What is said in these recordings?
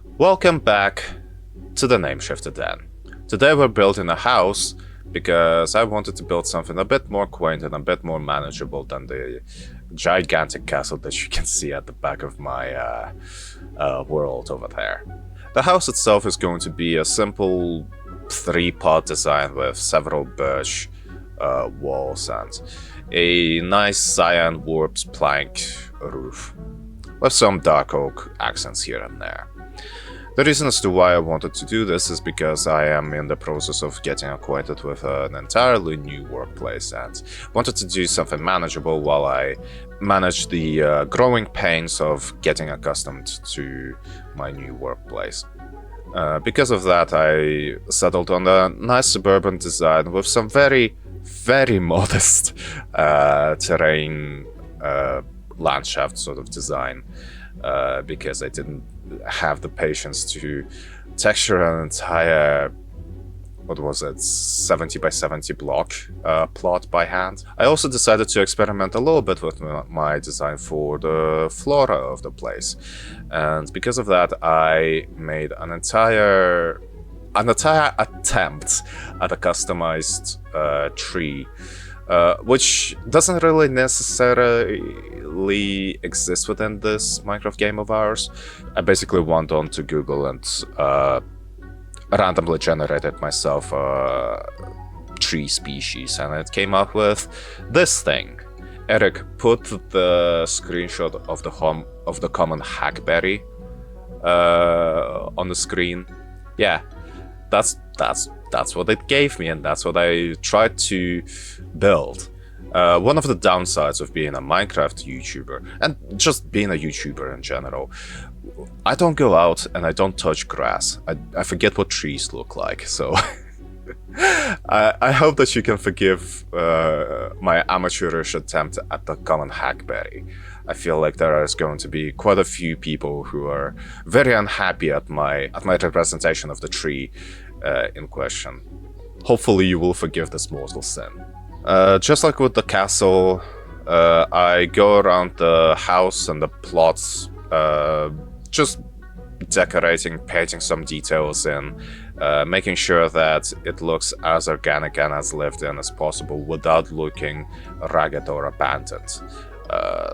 Welcome back to the Name Shifter Den. Today we're building a house because I wanted to build something a bit more quaint and a bit more manageable than the gigantic castle that you can see at the back of my world over there. The house itself is going to be a simple three-part design with several birch walls and a nice cyan warped plank roof with some dark oak accents here and there. The reason as to why I wanted to do this is because I am in the process of getting acquainted with an entirely new workplace and wanted to do something manageable while I manage the growing pains of getting accustomed to my new workplace. Because of that, I settled on a nice suburban design with some very modest terrain landscape sort of design, because I didn't have the patience to texture an entire, what was it, 70 by 70 block plot by hand. I also decided to experiment a little bit with my design for the flora of the place, and because of that I made an entire attempt at a customized tree, which doesn't really necessarily exist within this Minecraft game of ours. I basically went on to Google and randomly generated myself a tree species, and it came up with this thing. Eric, put the screenshot of the common hackberry on the screen. Yeah, that's what it gave me, and that's what I tried to build. One of the downsides of being a Minecraft YouTuber, and just being a YouTuber in general, I don't go out and I don't touch grass. I forget what trees look like, so I hope that you can forgive my amateurish attempt at the common hackberry. I feel like there is going to be quite a few people who are very unhappy at my representation of the tree in question. Hopefully you will forgive this mortal sin. Just like with the castle, I go around the house and the plots, just decorating, painting some details in, making sure that it looks as organic and as lived in as possible without looking ragged or abandoned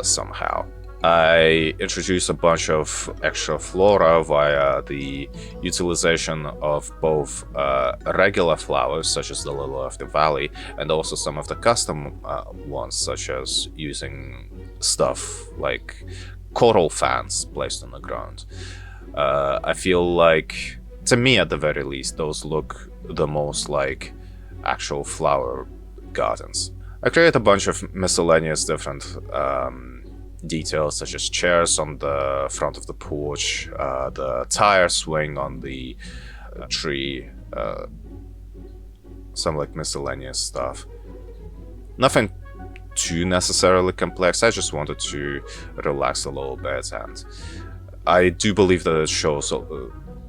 somehow. I introduced a bunch of extra flora via the utilization of both regular flowers, such as the lily of the valley, and also some of the custom ones, such as using stuff like coral fans placed on the ground. I feel like, to me at the very least, those look the most like actual flower gardens. I created a bunch of miscellaneous different details, such as chairs on the front of the porch, the tire swing on the tree, some like miscellaneous stuff. Nothing too necessarily complex. I just wanted to relax a little bit, and I do believe that it shows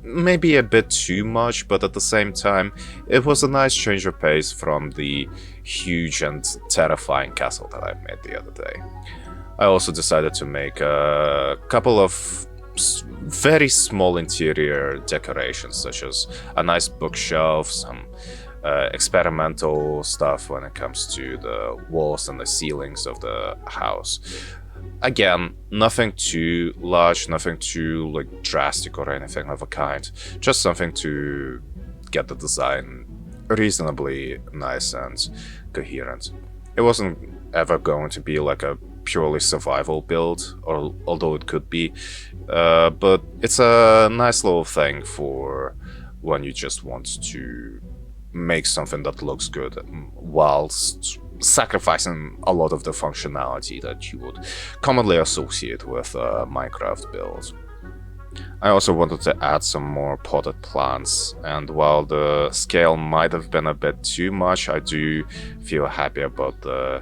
maybe a bit too much, but at the same time it was a nice change of pace from the huge and terrifying castle that I made the other day. I also decided to make a couple of very small interior decorations, such as a nice bookshelf, some experimental stuff when it comes to the walls and the ceilings of the house. Again, nothing too large, nothing too like drastic or anything of a kind, just something to get the design reasonably nice and coherent. It wasn't ever going to be like a purely survival build, or although it could be, but it's a nice little thing for when you just want to make something that looks good whilst sacrificing a lot of the functionality that you would commonly associate with a Minecraft build. I also wanted to add some more potted plants, and while the scale might have been a bit too much, I do feel happy about the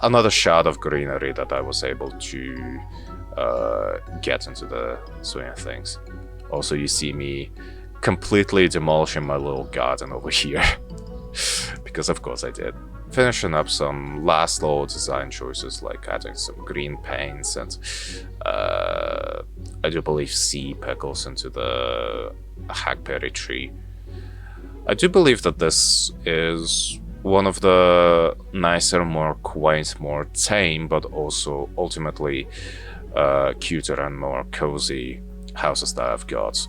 another shot of greenery that I was able to get into the swing of things. Also, you see me completely demolishing my little garden over here, because of course I did. Finishing up some last little design choices, like adding some green paints and I do believe, sea pickles into the hackberry tree. I do believe that this is one of the nicer, more quaint, more tame, but also ultimately cuter and more cozy houses that I've got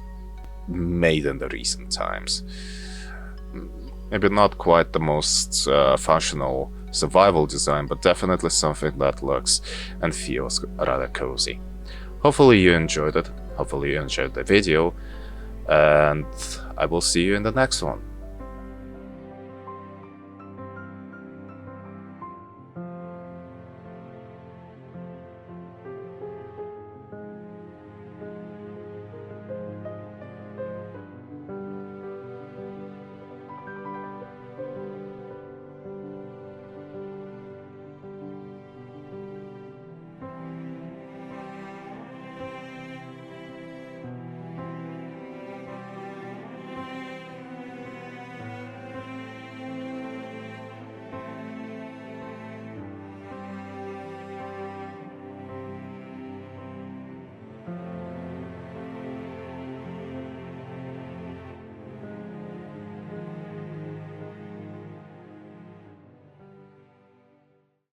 made in the recent times. Maybe not quite the most functional survival design, but definitely something that looks and feels rather cozy. Hopefully you enjoyed it, hopefully you enjoyed the video, and I will see you in the next one.